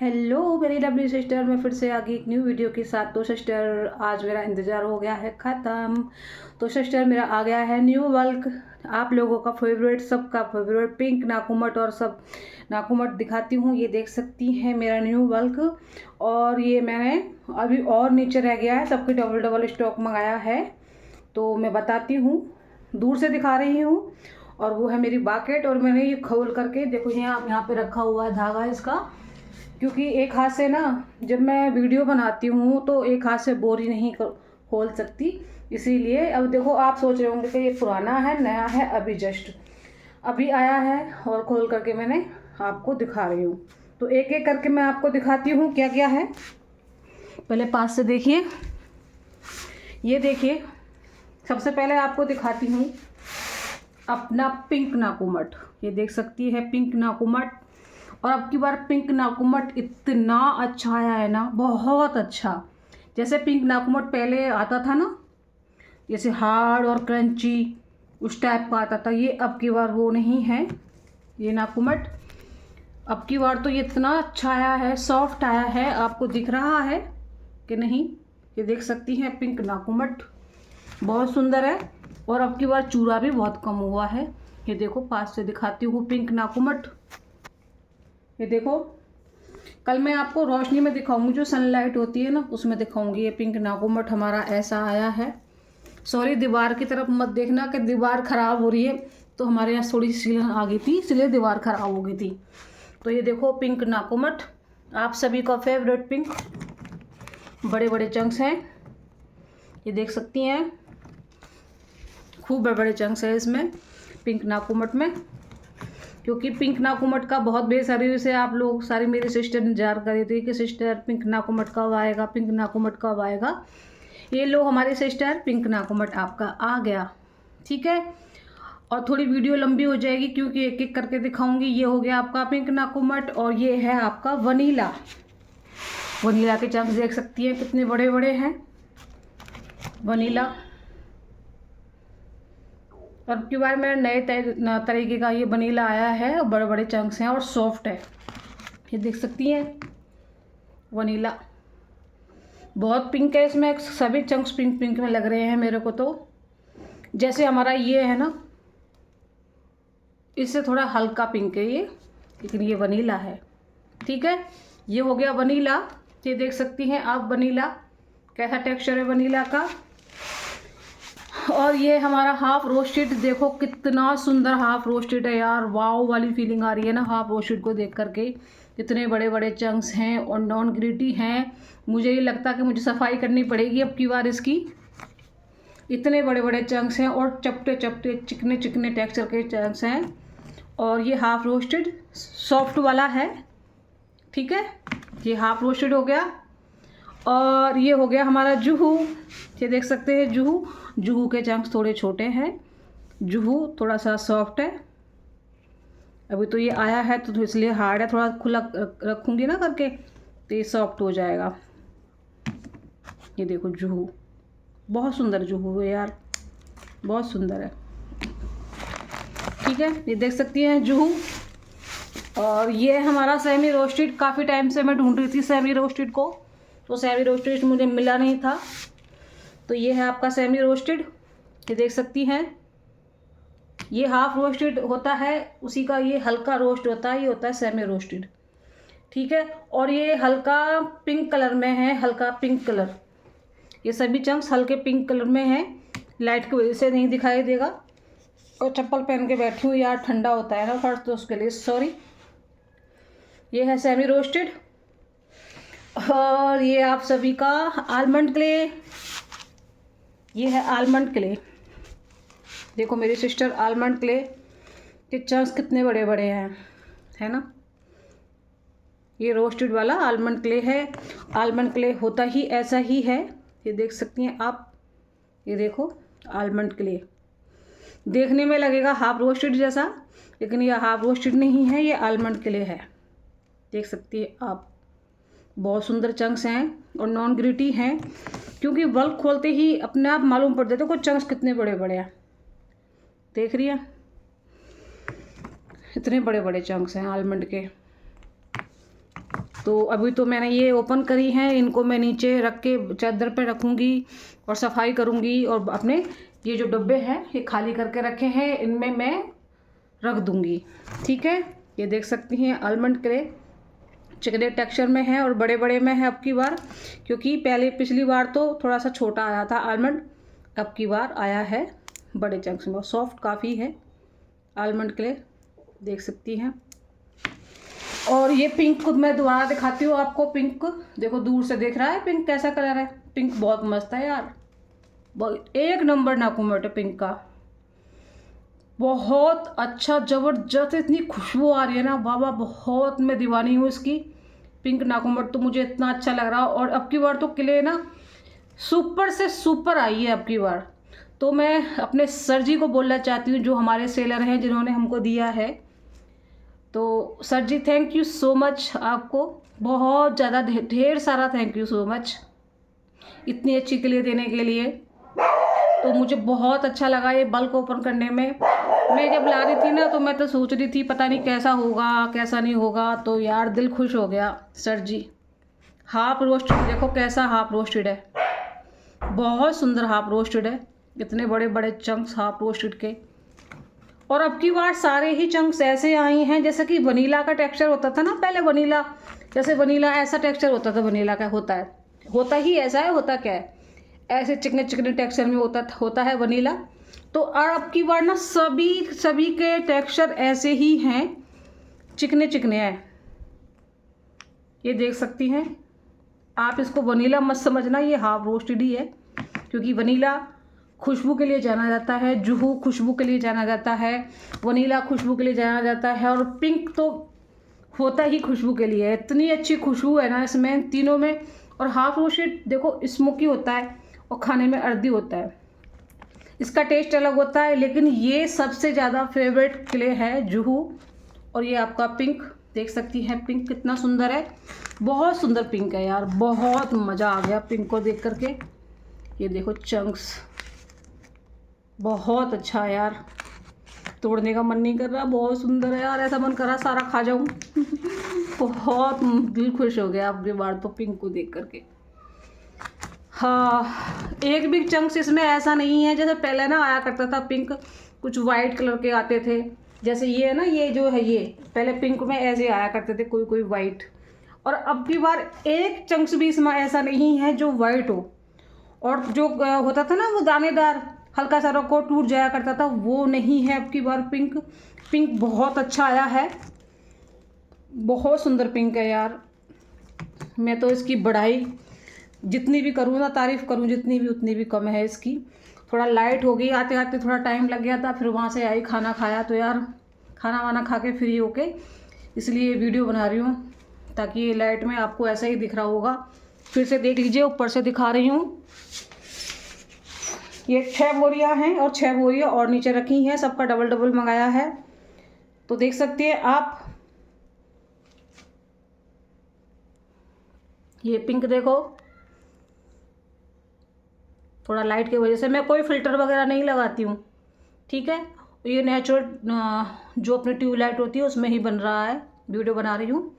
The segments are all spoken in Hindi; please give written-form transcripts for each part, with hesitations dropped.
हेलो मेरी लवली सिस्टर, मैं फिर से आ गई एक न्यू वीडियो के साथ। तो सिस्टर आज मेरा इंतज़ार हो गया है ख़त्म। तो सिस्टर मेरा आ गया है न्यू वर्क, आप लोगों का फेवरेट, सबका फेवरेट पिंक नाकुमट और सब नाकुमट दिखाती हूँ। ये देख सकती हैं मेरा न्यू वर्क। और ये मैंने अभी और नीचे रह गया है, सबके डबल डबल स्टॉक मंगाया है। तो मैं बताती हूँ, दूर से दिखा रही हूँ। और वो है मेरी बाकेट, और मैंने ये खोल करके देखो, यहाँ पे रखा हुआ है धागा इसका। क्योंकि एक हाथ से ना, जब मैं वीडियो बनाती हूँ तो एक हाथ से बोरी नहीं खोल सकती, इसीलिए। अब देखो, आप सोच रहे होंगे कि ये पुराना है नया है, अभी जस्ट अभी आया है और खोल करके मैंने आपको दिखा रही हूँ। तो एक एक करके मैं आपको दिखाती हूँ क्या क्या है। पहले पास से देखिए, ये देखिए, सबसे पहले आपको दिखाती हूँ अपना पिंक नाकुमट। ये देख सकती है पिंक नाकुमट। और अब की बार पिंक नाकुमट इतना अच्छा आया है ना, बहुत अच्छा। जैसे पिंक नाकुमट पहले आता था ना, जैसे हार्ड और क्रंची उस टाइप का आता था, ये अब की बार वो नहीं है। ये नाकुमट अब की बार तो ये इतना अच्छा आया है, सॉफ्ट आया है। आपको दिख रहा है कि नहीं? ये देख सकती हैं पिंक नाकुमट, बहुत सुंदर है। और अब की बार चूड़ा भी बहुत कम हुआ है। ये देखो, पास से दिखाती हूँ पिंक नाकुमट। ये देखो, कल मैं आपको रोशनी में दिखाऊंगी, जो सनलाइट होती है ना उसमें दिखाऊंगी। ये पिंक नाकुमट हमारा ऐसा आया है। सॉरी, दीवार की तरफ मत देखना कि दीवार ख़राब हो रही है। तो हमारे यहाँ थोड़ी सी सीलन आ गई थी, इसलिए दीवार ख़राब हो गई थी। तो ये देखो पिंक नाकुमट, आप सभी का फेवरेट पिंक। बड़े बड़े चंक्स हैं, ये देख सकती हैं, खूब बड़े बड़े चंक्स हैं इसमें पिंक नाकुमट में। क्योंकि पिंक नाकुमट का बहुत बेसब्री से आप लोग, सारी मेरी सिस्टर इंतजार कर रही थी कि सिस्टर पिंक नाकुमट कब आएगा, पिंक नाकुमट कब आएगा। ये लो हमारी सिस्टर, पिंक नाकुमट आपका आ गया। ठीक है, और थोड़ी वीडियो लंबी हो जाएगी क्योंकि एक एक करके दिखाऊंगी। ये हो गया आपका पिंक नाकुमट, और ये है आपका वनीला। वनीला के चंक्स देख सकती हैं कितने बड़े बड़े हैं, वनीला। और अब की बार मेरा नए तरीके का ये वनीला आया है, और बड़े बड़े चंक्स हैं और सॉफ्ट है। ये देख सकती हैं वनीला, बहुत पिंक है इसमें, सभी चंक्स पिंक पिंक में लग रहे हैं मेरे को। तो जैसे हमारा ये है ना, इससे थोड़ा हल्का पिंक है ये, लेकिन ये वनीला है। ठीक है, ये हो गया वनीला। ये देख सकती हैं आप वनीला, कैसा टेक्सचर है वनीला का। और ये हमारा हाफ रोस्टेड, देखो कितना सुंदर हाफ रोस्टेड है यार, वाव वाली फीलिंग आ रही है ना हाफ रोस्टेड को देख करके। इतने बड़े बड़े चंक्स हैं और नॉन ग्रिटी हैं। मुझे ये लगता कि मुझे सफाई करनी पड़ेगी अब की बार इसकी। इतने बड़े बड़े चंक्स हैं और चपटे चपटे चिकने चिकने टेक्सचर के चंक्स हैं। और ये हाफ रोस्टेड सॉफ्ट वाला है। ठीक है, ये हाफ रोस्टेड हो गया। और ये हो गया हमारा जुहू। ये देख सकते हैं जुहू, जुहू के चंक्स थोड़े छोटे हैं, जुहू थोड़ा सा सॉफ्ट है। अभी तो ये आया है तो इसलिए हार्ड है, थोड़ा खुला रखूँगी ना करके तो ये सॉफ्ट हो जाएगा। ये देखो जुहू, बहुत सुंदर जुहू है यार, बहुत सुंदर है। ठीक है, ये देख सकती हैं जुहू। और ये हमारा सेमी रोस्टेड, काफ़ी टाइम से मैं ढूंढ रही थी सेमी रोस्टेड को, तो सेमी रोस्टेड मुझे मिला नहीं था। तो ये है आपका सेमी रोस्टेड। ये देख सकती हैं, ये हाफ रोस्टेड होता है, उसी का ये हल्का रोस्ट होता है, ये होता है सेमी रोस्टेड। ठीक है, और ये हल्का पिंक कलर में है, हल्का पिंक कलर। ये सभी चंक्स हल्के पिंक कलर में हैं, लाइट की वजह से नहीं दिखाई देगा। और चप्पल पहन के बैठी हूँ यार, ठंडा होता है ना फर्श, तो उसके लिए सॉरी। ये है सेमी रोस्टेड। और ये आप सभी का आलमंड क्ले, ये है आलमंड क्ले। देखो मेरी सिस्टर, आलमंड क्ले के चंक्स कितने बड़े बड़े हैं, है ना। ये रोस्टेड वाला आलमंड क्ले है। आलमंड क्ले होता ही ऐसा ही है, ये देख सकती हैं आप। ये देखो आलमंड क्ले, देखने में लगेगा हाफ रोस्टेड जैसा, लेकिन ये हाफ रोस्टेड नहीं है, ये आलमंड क्ले है। देख सकती है आप, बहुत सुंदर चंक्स हैं और नॉन ग्रिटी हैं। क्योंकि बल्ब खोलते ही अपने आप मालूम पड़ जाता है कि चंक्स कितने बड़े बड़े हैं। देख रही है, इतने बड़े बड़े चंक्स हैं आलमंड के। तो अभी तो मैंने ये ओपन करी हैं, इनको मैं नीचे रख के चादर पे रखूँगी और सफाई करूँगी। और अपने ये जो डब्बे हैं ये खाली करके रखे हैं, इनमें मैं रख दूँगी। ठीक है, ये देख सकती हैं आलमंड क्ले चिकने टेक्सचर में है और बड़े बड़े में है अब की बार, क्योंकि पिछली बार तो थोड़ा सा छोटा आया था आलमंड, अब की बार आया है बड़े चंक्स में। सॉफ्ट काफ़ी है आलमंड क्ले, देख सकती हैं। और ये पिंक मैं दोबारा दिखाती हूँ आपको। पिंक देखो, दूर से देख रहा है पिंक कैसा कलर है। पिंक बहुत मस्त है यार, एक नंबर नाकुमट है पिंक का, बहुत अच्छा ज़बरदस्त। इतनी खुशबू आ रही है ना बाबा, बहुत मैं दीवानी हूँ इसकी। पिंक नाकुमट तो मुझे इतना अच्छा लग रहा है। और अब की बार तो क्ले ना सुपर से सुपर आई है अब की बार। तो मैं अपने सर जी को बोलना चाहती हूँ, जो हमारे सेलर हैं, जिन्होंने हमको दिया है। तो sir ji thank you so much, आपको बहुत ज़्यादा ढेर सारा थैंक यू सो मच इतनी अच्छी क्ले देने के लिए। तो मुझे बहुत अच्छा लगा ये बल्क ओपन करने में। मैं जब ला रही थी ना तो मैं तो सोच रही थी पता नहीं कैसा होगा कैसा नहीं होगा, तो यार दिल खुश हो गया। सर जी हाफ रोस्टेड देखो कैसा हाफ रोस्टेड है, बहुत सुंदर हाफ रोस्टेड है, इतने बड़े बड़े चंक्स हाफ रोस्टेड के। और अब की बार सारे ही चंक्स ऐसे आई हैं जैसे कि वनीला का टेक्सचर होता था ना पहले, वनीला जैसे वनीला ऐसा टेक्सचर होता था, वनीला का होता ही ऐसा है, होता क्या है, ऐसे चिकने चिकने टेक्सचर में होता है वनीला। तो अब की बार ना सभी के टेक्सचर ऐसे ही हैं, चिकने चिकने हैं, ये देख सकती हैं आप। इसको वनीला मत समझना, ये हाफ रोस्टेड ही है, क्योंकि वनीला खुशबू के लिए जाना जाता है, जुहू खुशबू के लिए जाना जाता है, वनीला खुशबू के लिए जाना जाता है, और पिंक तो होता ही खुशबू के लिए। इतनी अच्छी खुशबू है ना इसमें तीनों में। और हाफ रोस्टेड देखो स्मोकी होता है और खाने में अर्दी होता है, इसका टेस्ट अलग होता है। लेकिन ये सबसे ज़्यादा फेवरेट क्ले है जुहू। और ये आपका पिंक देख सकती हैं, पिंक कितना सुंदर है, बहुत सुंदर पिंक है यार, बहुत मज़ा आ गया पिंक को देख करके। ये देखो चंक्स बहुत अच्छा है यार, तोड़ने का मन नहीं कर रहा, बहुत सुंदर है यार, ऐसा मन कर रहा सारा खा जाऊं। बहुत दिल खुश हो गया आपकी बार तो पिंक को देख करके। हाँ, एक भी चंक्स इसमें ऐसा नहीं है जैसे पहले ना आया करता था पिंक, कुछ वाइट कलर के आते थे, जैसे ये है ना, ये जो है ये पहले पिंक में ऐसे आया करते थे कोई वाइट। और अब की बार एक चंक्स भी इसमें ऐसा नहीं है जो वाइट हो। और जो होता था ना वो दानेदार हल्का सा रखो टूट जाया करता था, वो नहीं है अब की बार। पिंक बहुत अच्छा आया है, बहुत सुंदर पिंक है यार। मैं तो इसकी बढ़ाई जितनी भी करूँ ना, तारीफ़ करूँ जितनी भी, उतनी भी कम है इसकी। थोड़ा लाइट हो गई, आते आते थोड़ा टाइम लग गया था, फिर वहाँ से आई खाना खाया, तो यार खाना वाना खा के फ्री होके इसलिए वीडियो बना रही हूँ, ताकि ये लाइट में आपको ऐसा ही दिख रहा होगा। फिर से देख लीजिए, ऊपर से दिखा रही हूँ। ये 6 बोरियाँ हैं और 6 बोरियाँ और नीचे रखी हैं, सबका डबल डबल मंगाया है। तो देख सकते हैं आप, ये पिंक देखो, थोड़ा लाइट की वजह से मैं कोई फ़िल्टर वगैरह नहीं लगाती हूँ, ठीक है। ये नेचुरल जो अपनी ट्यूबलाइट होती है उसमें ही बन रहा है, वीडियो बना रही हूँ।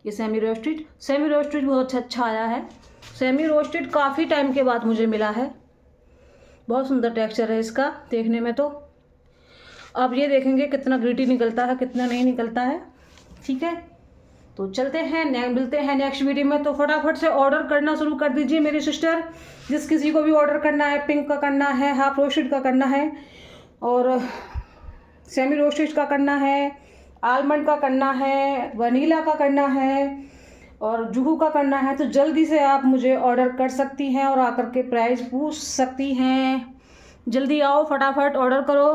ये सेमी रोस्टेड बहुत अच्छा आया है। सेमी रोस्टेड काफ़ी टाइम के बाद मुझे मिला है, बहुत सुंदर टेक्सचर है इसका देखने में। तो अब ये देखेंगे कितना ग्रिटी निकलता है कितना नहीं निकलता है, ठीक है। तो चलते हैं, मिलते हैं नेक्स्ट वीडियो में। तो फटाफट से ऑर्डर करना शुरू कर दीजिए मेरी सिस्टर, जिस किसी को भी ऑर्डर करना है, पिंक का करना है, हाफ रोस्टेड का करना है, और सेमी रोस्टेड का करना है, आलमंड का करना है, वनीला का करना है, और जुहू का करना है, तो जल्दी से आप मुझे ऑर्डर कर सकती हैं और आकर के प्राइस पूछ सकती हैं। जल्दी आओ, फटाफट ऑर्डर करो,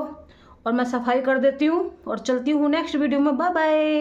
और मैं सफाई कर देती हूँ और चलती हूँ नेक्स्ट वीडियो में। Bye bye.